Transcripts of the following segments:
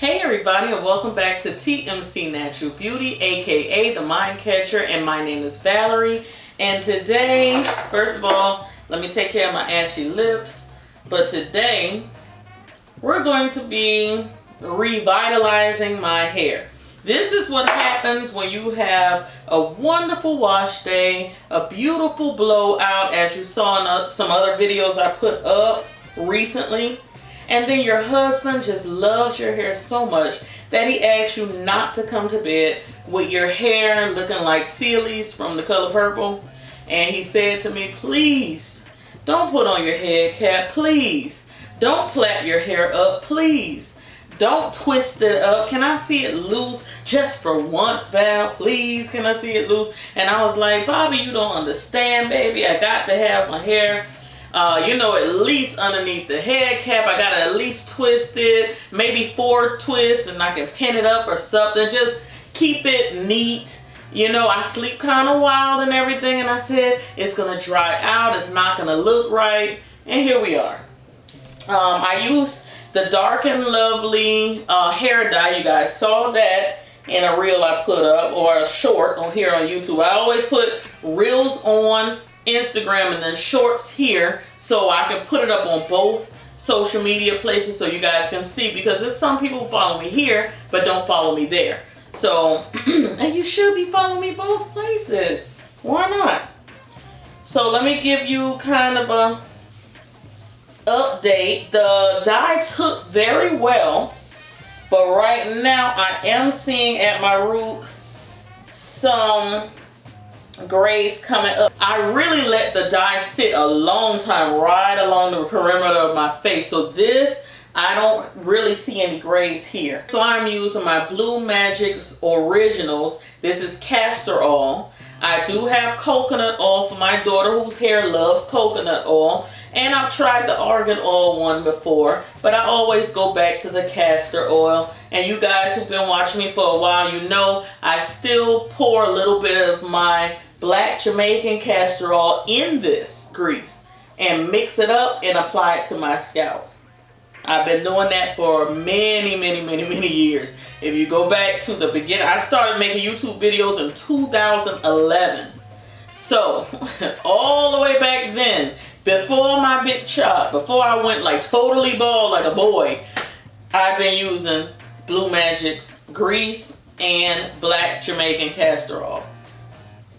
Hey everybody, and welcome back to TMC Natural Beauty, aka The Mind Catcher, and my name is Valerie. And today, first of all, let me take care of my ashy lips. But today, we're going to be revitalizing my hair. This is what happens when you have a wonderful wash day, a beautiful blowout, as you saw in some other videos I put up recently. And then your husband just loves your hair so much that he asks you not to come to bed with your hair looking like Sealy's from The Color Purple. And he said to me, please, don't put on your head cap, please. Don't plait your hair up, please. Don't twist it up. Can I see it loose just for once, Val? Please, can I see it loose? And I was like, Bobby, you don't understand, baby. I got to have my hair at least underneath the head cap. I gotta at least twist it, maybe 4 twists, and I can pin it up or something. Just keep it neat. I sleep kind of wild and everything, and I said it's gonna dry out, it's not gonna look right, and here we are. I used the Dark and Lovely hair dye. You guys saw that in a reel I put up, or a short on here on YouTube. I always put reels on Instagram and then shorts here so I can put it up on both social media places so you guys can see, because there's some people who follow me here but don't follow me there. So and you should be following me both places. Why not? So let me give you kind of a update. The dye took very well, but right now I am seeing at my root some grays coming up. I really let the dye sit a long time right along the perimeter of my face, so this I don't really see any grays here. So I'm using my Blue Magic's Originals. This is castor oil. I do have coconut oil for my daughter whose hair loves coconut oil, and I've tried the argan oil one before, but I always go back to the castor oil. And you guys who've been watching me for a while, you know I still pour a little bit of my black Jamaican castor oil in this grease and mix it up and apply it to my scalp. I've been doing that for many years. If you go back to the beginning, I started making YouTube videos in 2011. So all the way back then, before my big chop, before I went like totally bald like a boy, I've been using Blue Magic's grease and black Jamaican castor oil.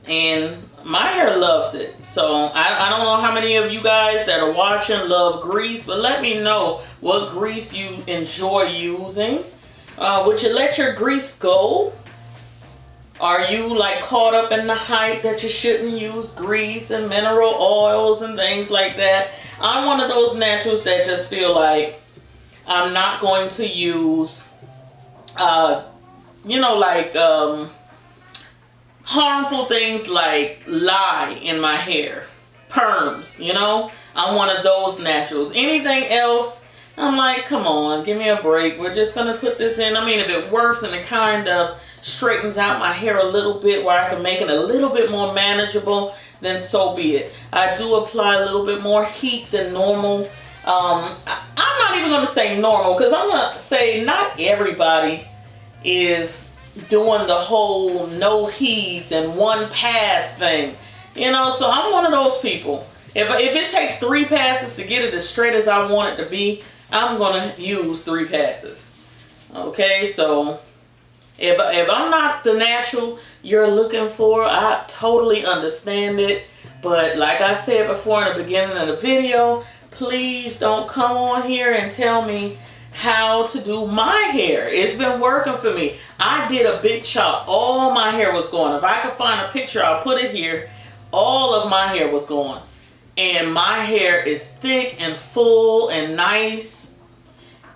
And my hair loves it. So I don't know how many of you guys that are watching love grease, but let me know what grease you enjoy using. Would you let your grease go? Are you like caught up in the hype that you shouldn't use grease and mineral oils and things like that? I'm one of those naturals that just feel like I'm not going to use harmful things like lye in my hair, perms, I'm one of those naturals. Anything else, I'm like, come on, give me a break. We're just gonna put this in. I mean, if it works and it kind of straightens out my hair a little bit where I can make it a little bit more manageable, then so be it. I do apply a little bit more heat than normal. I'm not even gonna say normal, because I'm gonna say not everybody is doing the whole no heat and one pass thing, so I'm one of those people. If it takes 3 passes to get it as straight as I want it to be, I'm gonna use 3 passes. Okay, so if I'm not the natural you're looking for, I totally understand it. But like I said before in the beginning of the video, please don't come on here and tell me how to do my hair. It's been working for me. I did a big chop. All my hair was gone. If I could find a picture, I'll put it here. All of my hair was gone. And my hair is thick and full and nice.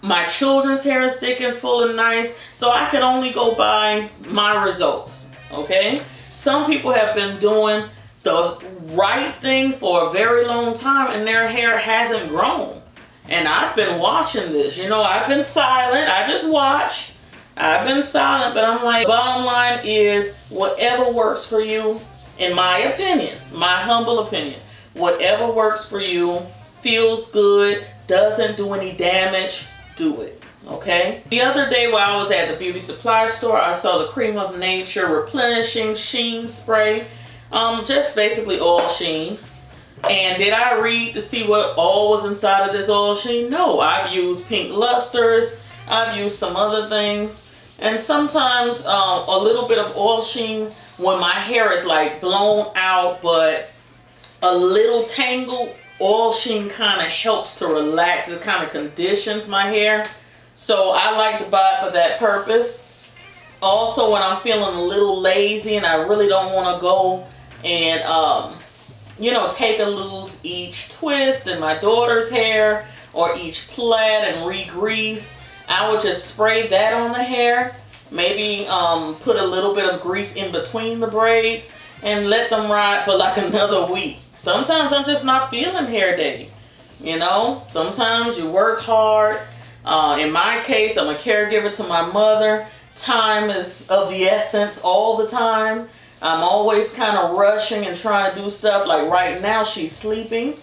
My children's hair is thick and full and nice. So I can only go by my results. Okay? Some people have been doing the right thing for a very long time and their hair hasn't grown. And I've been watching this, I've been silent. I just watch. I've been silent, but I'm like, bottom line is whatever works for you, in my opinion, my humble opinion, whatever works for you, feels good, doesn't do any damage, do it. Okay. The other day while I was at the beauty supply store, I saw the Cream of Nature Replenishing Sheen Spray. Just basically oil sheen. And did I read to see what all was inside of this oil sheen? No, I've used pink lusters. I've used some other things. And sometimes a little bit of oil sheen when my hair is like blown out but a little tangled, oil sheen kind of helps to relax. It kind of conditions my hair. So I like to buy it for that purpose. Also, when I'm feeling a little lazy and I really don't want to go and, you know, take and lose each twist in my daughter's hair or each plait and re-grease, I would just spray that on the hair. Maybe put a little bit of grease in between the braids and let them ride for like another week. Sometimes I'm just not feeling hair day. You know, sometimes you work hard. In my case, I'm a caregiver to my mother. Time is of the essence all the time. I'm always kind of rushing and trying to do stuff. Like right now, she's sleeping.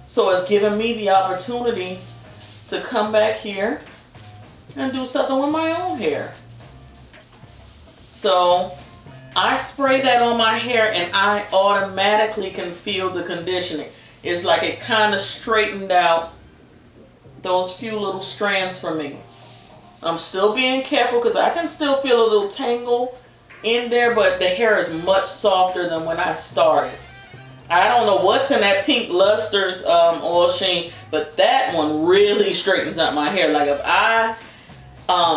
So it's giving me the opportunity to come back here and do something with my own hair. So I spray that on my hair and I automatically can feel the conditioning. It's like it kind of straightened out those few little strands for me. I'm still being careful because I can still feel a little tangle in there, but the hair is much softer than when I started. I don't know what's in that pink lusters oil sheen, but that one really straightens out my hair. Like if I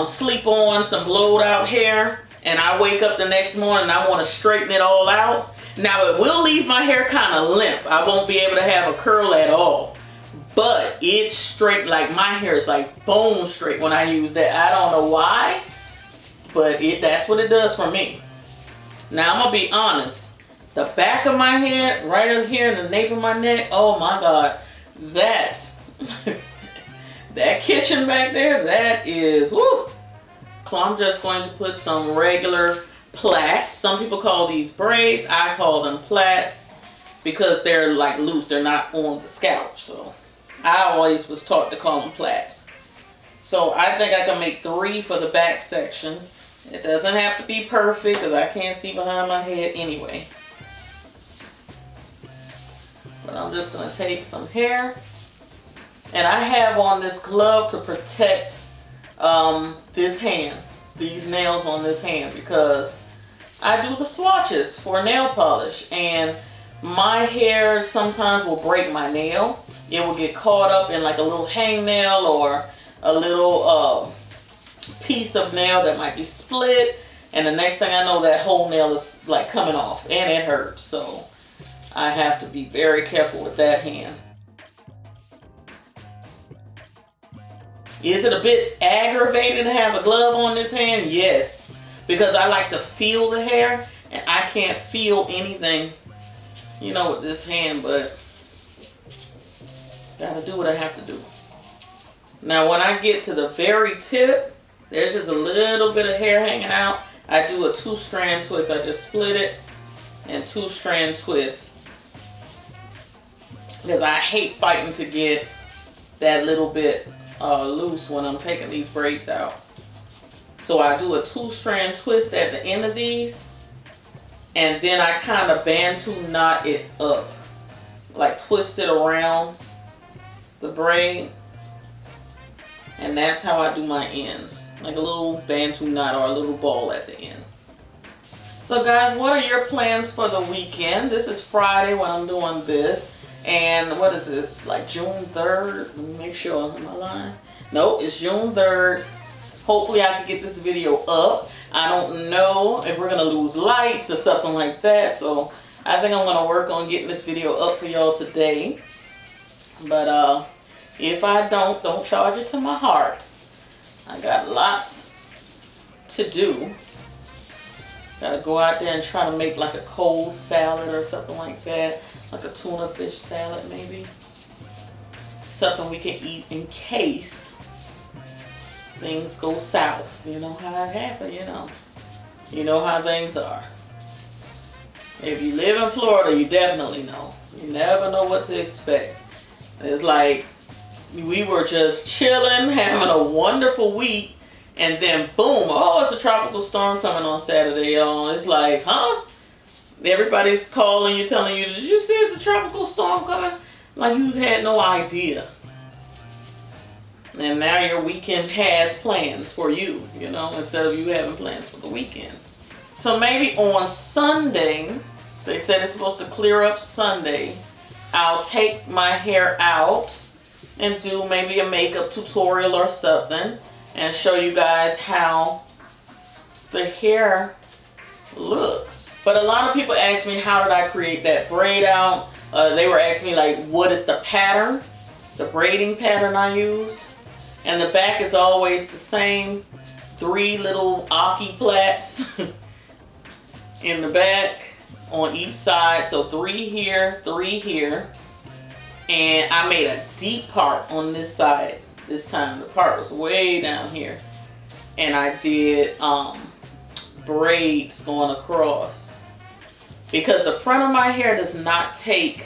sleep on some blowed out hair and I wake up the next morning and I want to straighten it all out, now it will leave my hair kind of limp. I won't be able to have a curl at all. But it's straight, like my hair is like bone straight when I use that. I don't know why, but that's what it does for me. Now I'm gonna be honest. The back of my head, right up here in the nape of my neck, oh my God, that kitchen back there, that is, woo. So I'm just going to put some regular plaits. Some people call these braids. I call them plaits because they're like loose. They're not on the scalp. So I always was taught to call them plaits. So I think I can make 3 for the back section. It doesn't have to be perfect because I can't see behind my head anyway. But I'm just going to take some hair. And I have on this glove to protect this hand, these nails on this hand, because I do the swatches for nail polish and my hair sometimes will break my nail. It will get caught up in like a little hangnail or a little piece of nail that might be split, and the next thing I know that whole nail is like coming off and it hurts. So I have to be very careful with that hand. Is it a bit aggravating to have a glove on this hand? Yes, because I like to feel the hair and I can't feel anything, you know, with this hand, but gotta do what I have to do. Now when I get to the very tip, there's just a little bit of hair hanging out. I do a 2-strand twist. I just split it and 2-strand twist because I hate fighting to get that little bit loose when I'm taking these braids out. So I do a 2-strand twist at the end of these, and then I kind of bantu knot it up, like twist it around the braid, and that's how I do my ends, like a little bantu knot or a little ball at the end. So guys, what are your plans for the weekend? This is Friday when I'm doing this. And what is it? It's like June 3rd. Let me make sure. Am I lying? No, it's June 3rd. Hopefully I can get this video up. I don't know if we're going to lose lights or something like that. So I think I'm going to work on getting this video up for y'all today. But if I don't charge it to my heart. I got lots to do. Gotta go out there and try to make like a cold salad or something like that. Like a tuna fish salad maybe. Something we can eat in case things go south. You know how it happens, you know. You know how things are. If you live in Florida, you definitely know. You never know what to expect. It's like we were just chilling, having a wonderful week. And then boom, oh, it's a tropical storm coming on Saturday, y'all. It's like, huh? Everybody's calling you, telling you, did you see it's a tropical storm coming? Like you had no idea. And now your weekend has plans for you, you know, instead of you having plans for the weekend. So maybe on Sunday, they said it's supposed to clear up Sunday, I'll take my hair out and do maybe a makeup tutorial or something and show you guys how the hair looks. But a lot of people ask me, how did I create that braid out? They were asking me like, what is the pattern, the braiding pattern I used? And the back is always the same, 3 little Aki plaits in the back on each side. So 3 here, 3 here. And I made a deep part on this side this time. The part was way down here. And I did braids going across. Because the front of my hair does not take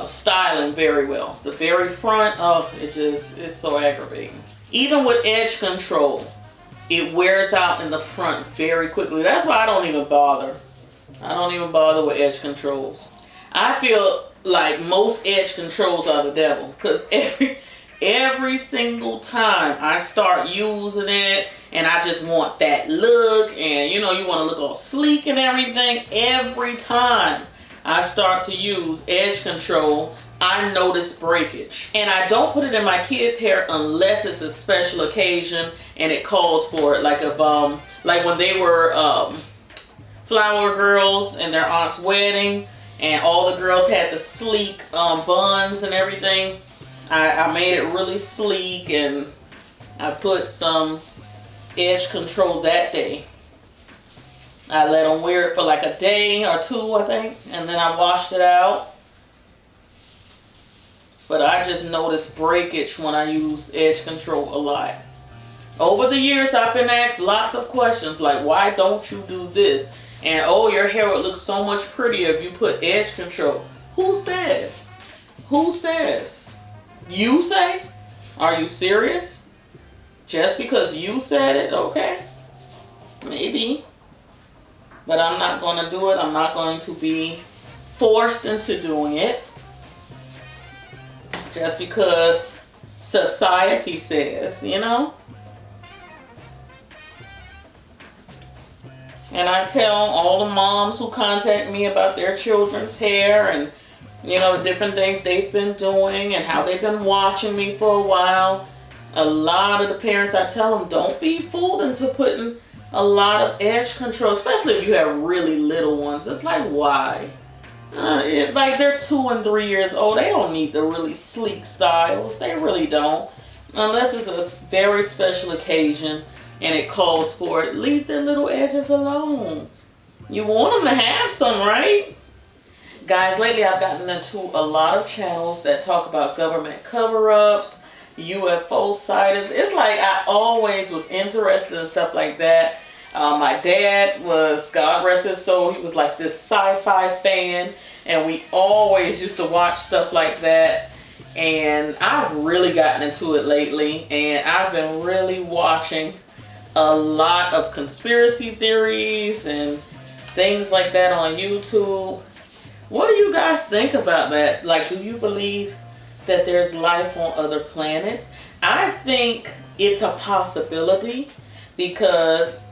styling very well. The very front, oh, it's so aggravating. Even with edge control, it wears out in the front very quickly. That's why I don't even bother. I don't even bother with edge controls. I feel like most edge controls are the devil, because every single time I start using it and I just want that look, and you know, you want to look all sleek and everything, every time I start to use edge control, I notice breakage. And I don't put it in my kids' hair unless it's a special occasion and it calls for it. Like if like when they were flower girls and their aunt's wedding, and all the girls had the sleek buns and everything. I made it really sleek, and I put some edge control that day. I let them wear it for like a day or 2, I think, and then I washed it out. But I just noticed breakage when I use edge control a lot. Over the years, I've been asked lots of questions like, why don't you do this? And oh, your hair would look so much prettier if you put edge control. Who says? Who says? You say? Are you serious? Just because you said it? Okay. Maybe. But I'm not going to do it. I'm not going to be forced into doing it. Just because society says, you know? And I tell all the moms who contact me about their children's hair and, you know, the different things they've been doing and how they've been watching me for a while. A lot of the parents, I tell them, don't be fooled into putting a lot of edge control, especially if you have really little ones. It's like, why? Like they're 2 and 3 years old. They don't need the really sleek styles. They really don't. Unless it's a very special occasion and it calls for it, leave their little edges alone. You want them to have some, right? Guys, lately I've gotten into a lot of channels that talk about government cover-ups, UFO sightings. It's like I always was interested in stuff like that. My dad was, God rest his soul, he was like this sci-fi fan, and we always used to watch stuff like that. And I've really gotten into it lately, and I've been really watching a lot of conspiracy theories and things like that on YouTube. What do you guys think about that? Like, do you believe that there's life on other planets? I think it's a possibility, because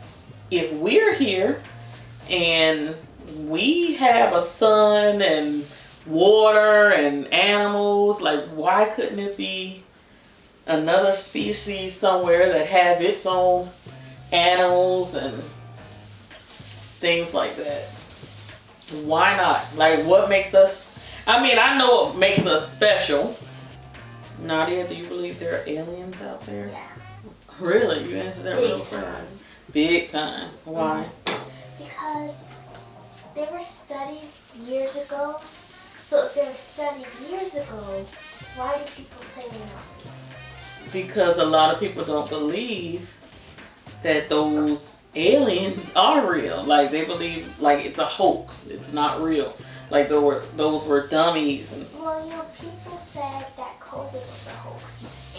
if we're here and we have a sun and water and animals, like why couldn't it be another species somewhere that has its own animals and things like that? Why not? Like, what makes us, I mean, I know what makes us special. Nadia, do you believe there are aliens out there? Yeah. Really? You answered that real time. Big time. Why? Because they were studied years ago. So if they were studied years ago, why do people say they're not real? Because a lot of people don't believe that those aliens are real. Like, they believe like it's a hoax. It's not real. Like those were dummies. And well, you know, people said that COVID was a hoax.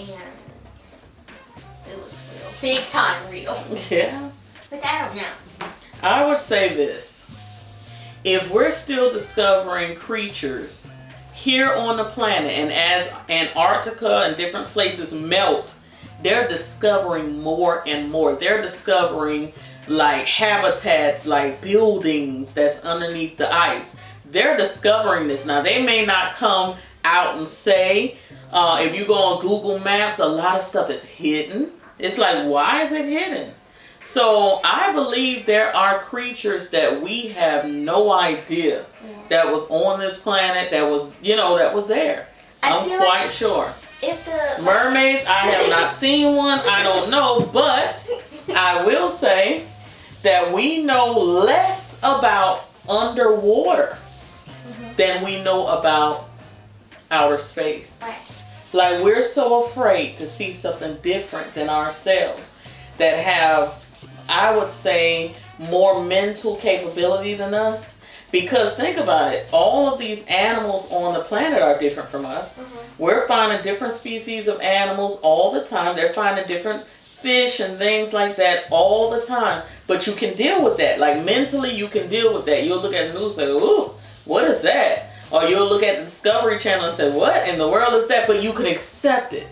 and it was real. Big time real. Yeah. Like, I don't know. I would say this. If we're still discovering creatures here on the planet, and as Antarctica and different places melt, they're discovering more and more. They're discovering like habitats, like buildings that's underneath the ice. They're discovering this. Now, they may not come out and say, if you go on Google Maps, a lot of stuff is hidden. It's like, why is it hidden? So I believe there are creatures that we have no idea that was on this planet, that was, you know, that was there. I'm quite sure. If the mermaids, I have not seen one. I don't know, but I will say that we know less about underwater than we know about outer space. Right. Like, we're so afraid to see something different than ourselves that have, I would say, more mental capability than us. Because think about it, all of these animals on the planet are different from us. We're finding different species of animals all the time. They're finding different fish and things like that all the time. But you can deal with that. Like, mentally, you can deal with that. You'll look at the news and say, ooh, what is that? Or you'll look at the Discovery Channel and say, what in the world is that? But you can accept it.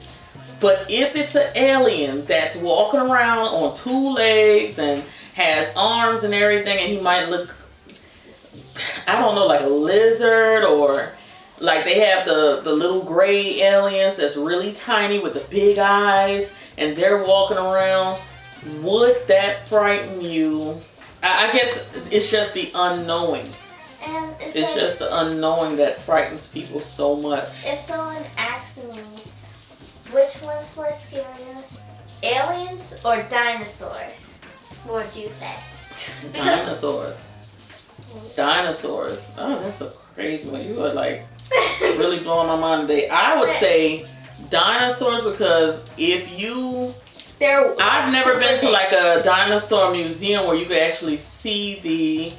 But if it's an alien that's walking around on two legs and has arms and everything, and he might look, I don't know, like a lizard, or like they have the little gray aliens that's really tiny with the big eyes, and they're walking around, would that frighten you? I guess it's just the unknowing. And it's like, just the unknowing that frightens people so much. If someone asks me which one's more scarier, aliens or dinosaurs, what would you say? Dinosaurs. Dinosaurs. Oh, that's a crazy one. You are like really blowing my mind today. I would say dinosaurs, because if you... I've never been to like a dinosaur museum where you could actually see the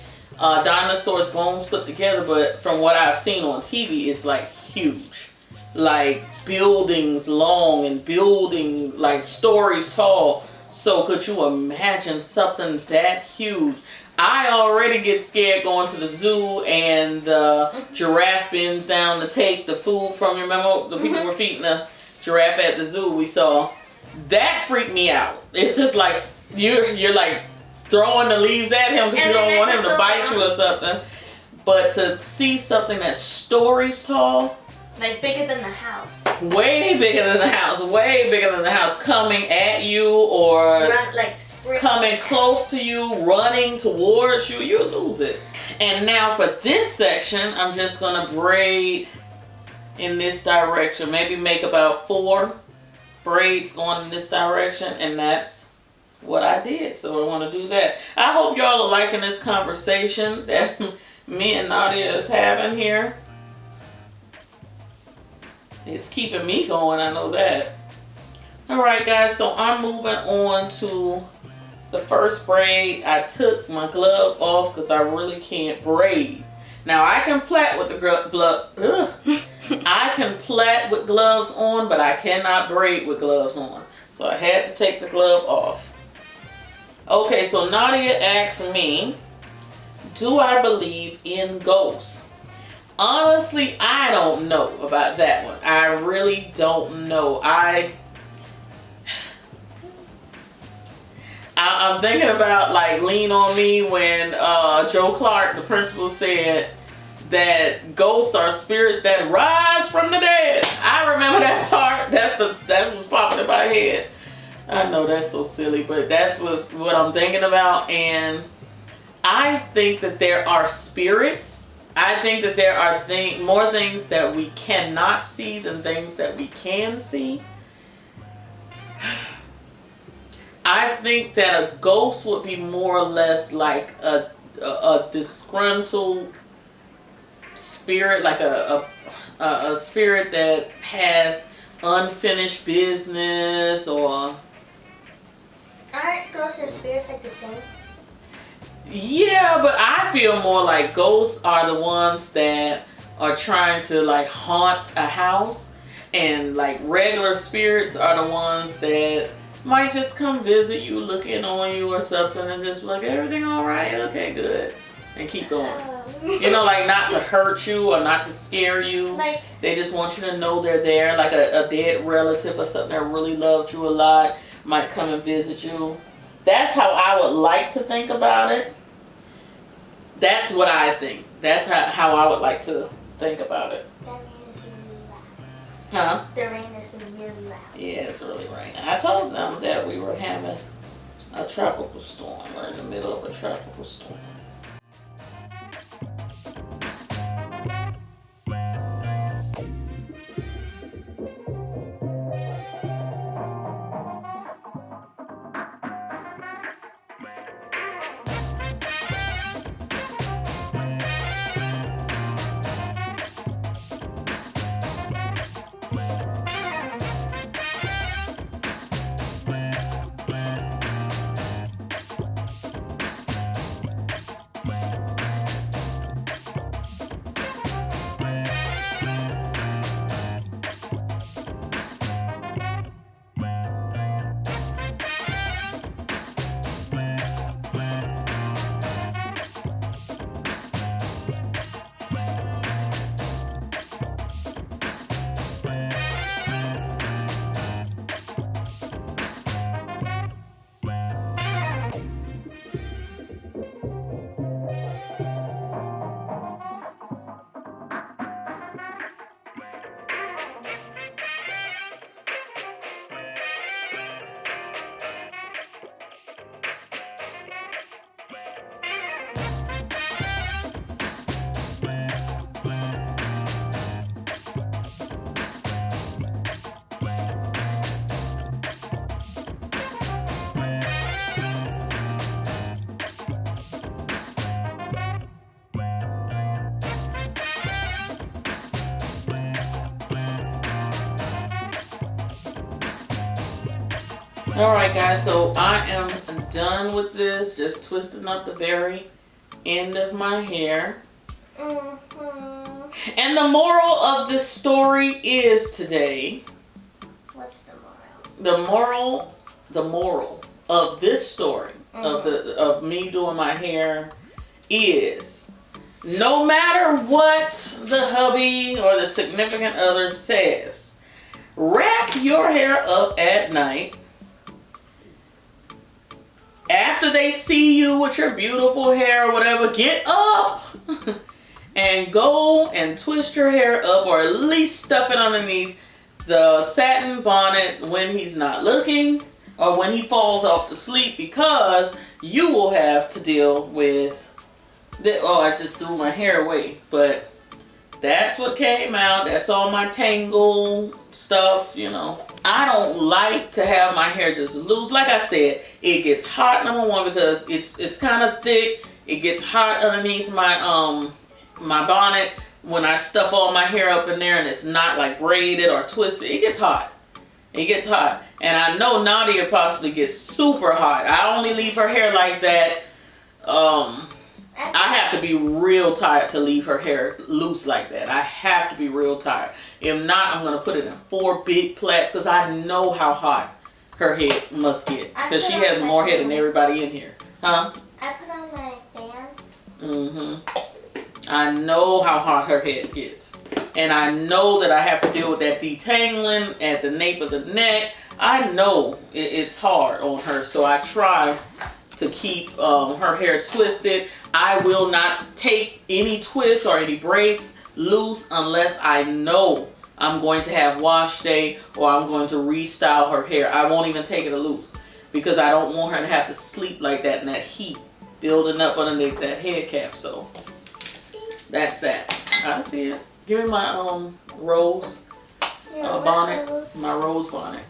dinosaurs' bones put together, but from what I've seen on TV, it's like huge. Like buildings long and building like stories tall. So could you imagine something that huge? I already get scared going to the zoo and the giraffe bends down to take the food from you. Remember the people were feeding the giraffe at the zoo we saw? That freaked me out. It's just like you're like throwing the leaves at him because you don't want him to bite you or something. But to see something that's stories tall, like bigger than the house, way bigger than the house, way bigger than the house, coming at you or coming close to you, running towards you, you lose it. And now for this section, I'm just gonna braid in this direction. Maybe make about 4 braids going in this direction, and that's what I did. So I want to do that. I hope y'all are liking this conversation that me and Nadia is having here. It's keeping me going, I know that. Alright guys, so I'm moving on to the first braid. I took my glove off because I really can't braid. Now I can plait with the glove. I can plait with gloves on, but I cannot braid with gloves on. So I had to take the glove off. Okay, so Nadia asked me, do I believe in ghosts? Honestly, I don't know about that one. I really don't know. I'm thinking about like Lean On Me when Joe Clark, the principal, said that ghosts are spirits that rise from the dead. I remember that part. That's what's popping in my head. I know that's so silly, but that's what I'm thinking about. And I think that there are spirits. I think that there are more things that we cannot see than things that we can see. I think that a ghost would be more or less like a disgruntled spirit, like a spirit that has unfinished business, or... Aren't ghosts and spirits like the same? Yeah, but I feel more like ghosts are the ones that are trying to like haunt a house. And like regular spirits are the ones that might just come visit you, looking on you or something, and just be like, everything all right? Okay, good. And keep going. You know, like not to hurt you or not to scare you. Like, they just want you to know they're there. Like a dead relative or something that really loved you a lot might come and visit you. That's how I would like to think about it. That's what I think. That's how I would like to think about it. that rain is really loud. Huh? The rain is really loud. Yeah, it's really raining. I told them that we were having a tropical storm. We're in the middle of a tropical storm. Alright guys, so I am done with this. Just twisting up the very end of my hair. And the moral of this story is today. What's the moral? The moral of this story, of me doing my hair, is no matter what the hubby or the significant other says, wrap your hair up at night. After they see you with your beautiful hair or whatever, get up and go and twist your hair up, or at least stuff it underneath the satin bonnet when he's not looking or when he falls off to sleep, because you will have to deal with I just threw my hair away, but that's what came out. That's all my tangle stuff, you know. I don't like to have my hair just loose. Like I said, it gets hot, number one, because it's kind of thick. It gets hot underneath my my bonnet when I stuff all my hair up in there and it's not like braided or twisted. It gets hot. It gets hot. And I know Nadia possibly gets super hot. I only leave her hair like that. I have to be real tired to leave her hair loose like that. I have to be real tired. If not, I'm going to put it in 4 big plaits, because I know how hot her head must get. Because she has more hair than everybody in here. Huh? I put on my fan. I know how hot her head gets. And I know that I have to deal with that detangling at the nape of the neck. I know it's hard on her, so I try to keep her hair twisted. I will not take any twists or any braids loose unless I know I'm going to have wash day or I'm going to restyle her hair. I won't even take it loose, because I don't want her to have to sleep like that in that heat building up underneath that head cap. So that's that. I see it. Give me my rose bonnet. My rose bonnet.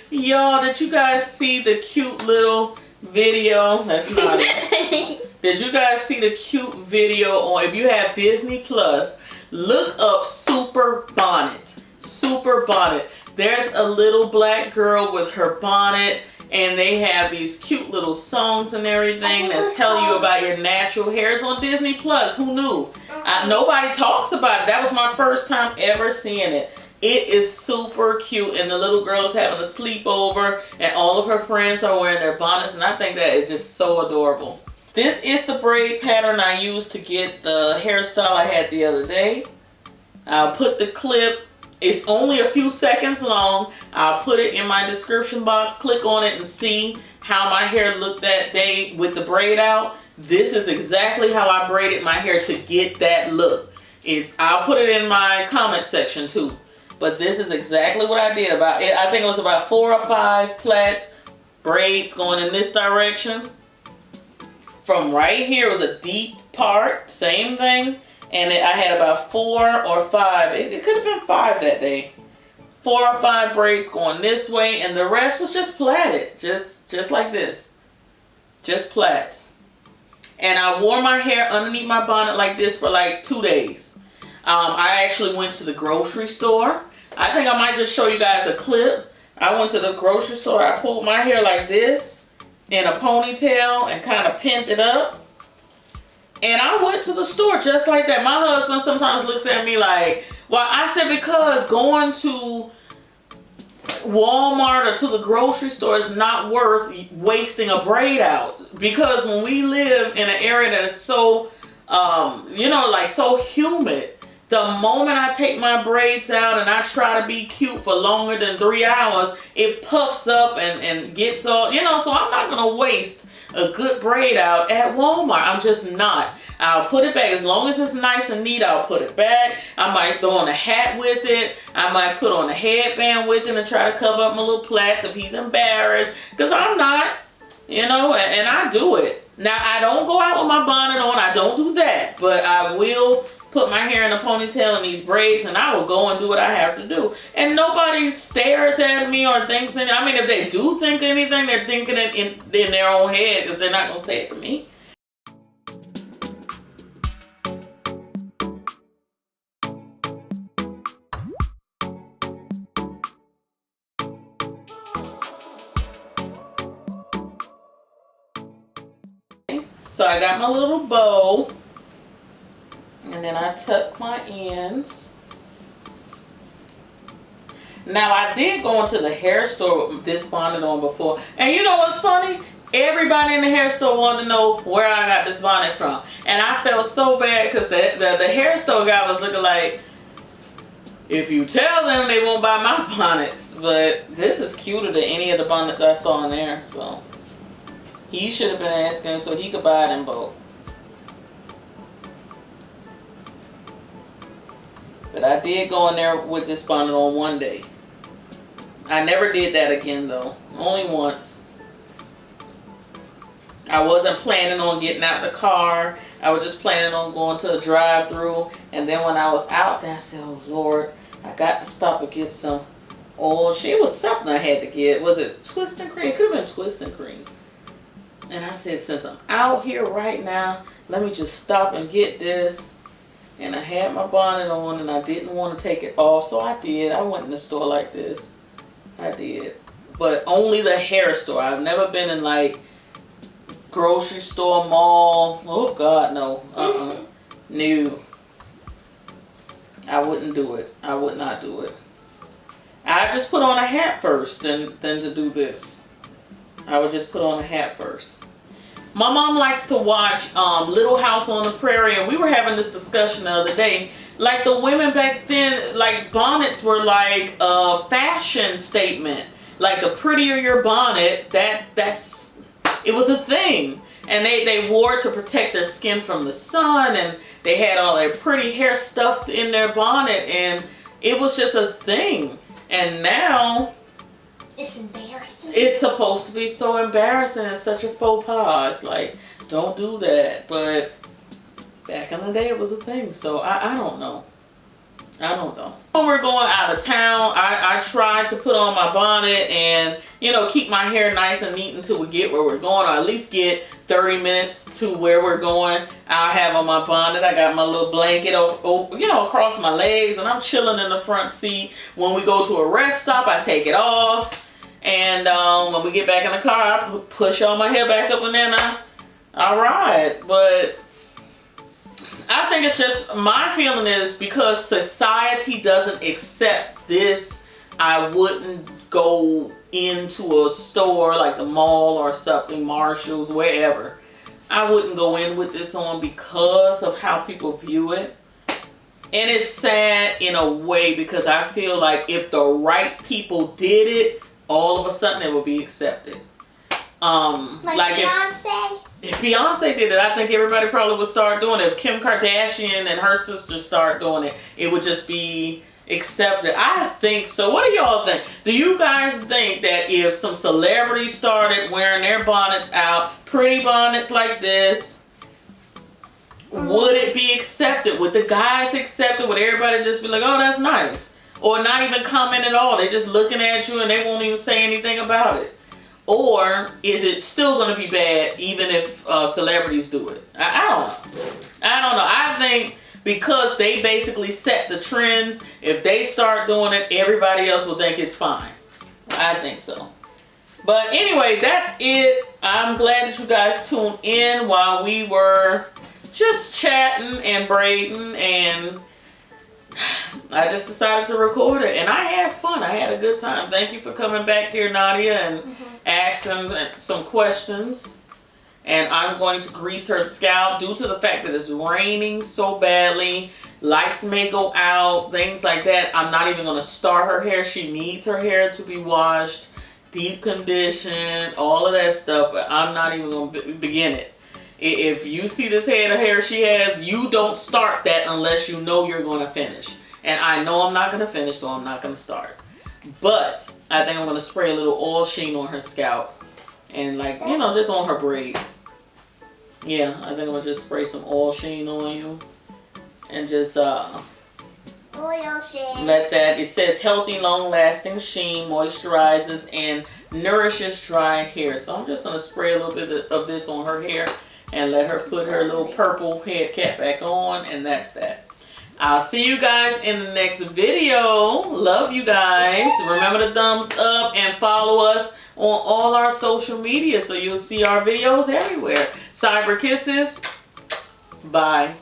Y'all, did you guys see the cute little video? That's not it. Did you guys see the cute video on, if you have Disney Plus, look up Super Bonnet. Super Bonnet. There's a little black girl with her bonnet, and they have these cute little songs and everything that's telling you about your natural hairs on Disney Plus. Who knew? Nobody talks about it. That was my first time ever seeing it. It is super cute, and the little girl is having a sleepover, and all of her friends are wearing their bonnets, and I think that is just so adorable. This is the braid pattern I used to get the hairstyle I had the other day. I'll put the clip, it's only a few seconds long. I'll put it in my description box. Click on it and see how my hair looked that day with the braid out. This is exactly how I braided my hair to get that look. I'll put it in my comment section too. But this is exactly what I did. I think it was about 4 or 5 plaits, braids going in this direction. From right here was a deep part, same thing. And I had about 4 or 5, it could have been 5 that day. 4 or 5 braids going this way, and the rest was just plaited, just like this. Just plaits. And I wore my hair underneath my bonnet like this for like 2 days. I actually went to the grocery store. I think I might just show you guys a clip. I went to the grocery store, I pulled my hair like this in a ponytail and kind of pinned it up. And I went to the store just like that. My husband sometimes looks at me like, well, I said, because going to Walmart or to the grocery store is not worth wasting a braid out. Because when we live in an area that is so, you know, like so humid, the moment I take my braids out and I try to be cute for longer than 3 hours, it puffs up and gets all, you know, so I'm not going to waste a good braid out at Walmart. I'm just not. I'll put it back. As long as it's nice and neat, I'll put it back. I might throw on a hat with it. I might put on a headband with it and try to cover up my little plaits if he's embarrassed. Because I'm not, you know, and I do it. Now, I don't go out with my bonnet on. I don't do that. But I will put my hair in a ponytail and these braids, and I will go and do what I have to do. And nobody stares at me or thinks anything. I mean, if they do think anything, they're thinking it in their own head, because they're not going to say it to me. So I got my little bow. And then I tuck my ends. Now, I did go into the hair store with this bonnet on before. And you know what's funny? Everybody in the hair store wanted to know where I got this bonnet from. And I felt so bad because the hair store guy was looking like, if you tell them, they won't buy my bonnets. But this is cuter than any of the bonnets I saw in there. So he should have been asking so he could buy them both. But I did go in there with this bonnet on one day. I never did that again though. Only once. I wasn't planning on getting out the car. I was just planning on going to a drive-thru. And then when I was out there, I said, oh Lord, I got to stop and get some oil. It was something I had to get. Was it twist and cream? It could have been twist and cream. And I said, since I'm out here right now, let me just stop and get this. And I had my bonnet on and I didn't want to take it off, so I did. I went in the store like this. I did. But only the hair store. I've never been in like grocery store, mall. Oh God, no. No. I wouldn't do it. I would not do it. I just put on a hat first than to do this. I would just put on a hat first. My mom likes to watch Little House on the Prairie, and we were having this discussion the other day. Like the women back then, like bonnets were like a fashion statement. Like the prettier your bonnet, it was a thing. And they wore it to protect their skin from the sun, and they had all their pretty hair stuffed in their bonnet, and it was just a thing. And now it's embarrassing. It's supposed to be so embarrassing. It's such a faux pas. It's like, don't do that. But back in the day, it was a thing. So I don't know. I don't know. When we're going out of town, I try to put on my bonnet and, you know, keep my hair nice and neat until we get where we're going, or at least get 30 minutes to where we're going. I'll have on my bonnet. I got my little blanket, you know, across my legs, and I'm chilling in the front seat. When we go to a rest stop, I take it off. And when we get back in the car, I push all my hair back up and then I ride. But I think it's just, my feeling is because society doesn't accept this, I wouldn't go into a store like the mall or something, Marshall's, wherever. I wouldn't go in with this on because of how people view it. And it's sad in a way because I feel like if the right people did it, all of a sudden it would be accepted. Like Beyonce? If Beyonce did it, I think everybody probably would start doing it. If Kim Kardashian and her sisters start doing it, it would just be accepted. I think so. What do y'all think? Do you guys think that if some celebrities started wearing their bonnets out, pretty bonnets like this, would it be accepted? Would the guys accept it? Would everybody just be like, oh, that's nice? Or not even comment at all? They just looking at you and they won't even say anything about it. Or is it still going to be bad even if celebrities do it? I don't know. I don't know. I think because they basically set the trends, if they start doing it, everybody else will think it's fine. I think so. But anyway, that's it. I'm glad that you guys tuned in while we were just chatting and braiding, and I just decided to record it, and I had fun. I had a good time. Thank you for coming back here, Nadia, and asking some questions. And I'm going to grease her scalp due to the fact that it's raining so badly. Lights may go out, things like that. I'm not even going to start her hair. She needs her hair to be washed, deep conditioned, all of that stuff. But I'm not even going to begin it. If you see this head of hair she has, you don't start that unless you know you're going to finish. And I know I'm not going to finish, so I'm not going to start. But I think I'm going to spray a little oil sheen on her scalp. And like, you know, just on her braids. Yeah, I think I'm going to just spray some oil sheen on you. And just oil sheen. Let that, it says healthy, long-lasting sheen, moisturizes, and nourishes dry hair. So I'm just going to spray a little bit of this on her hair. And let her put her little purple head cap back on. And that's that. I'll see you guys in the next video. Love you guys. Remember to thumbs up and follow us on all our social media so you'll see our videos everywhere. Cyber kisses. Bye.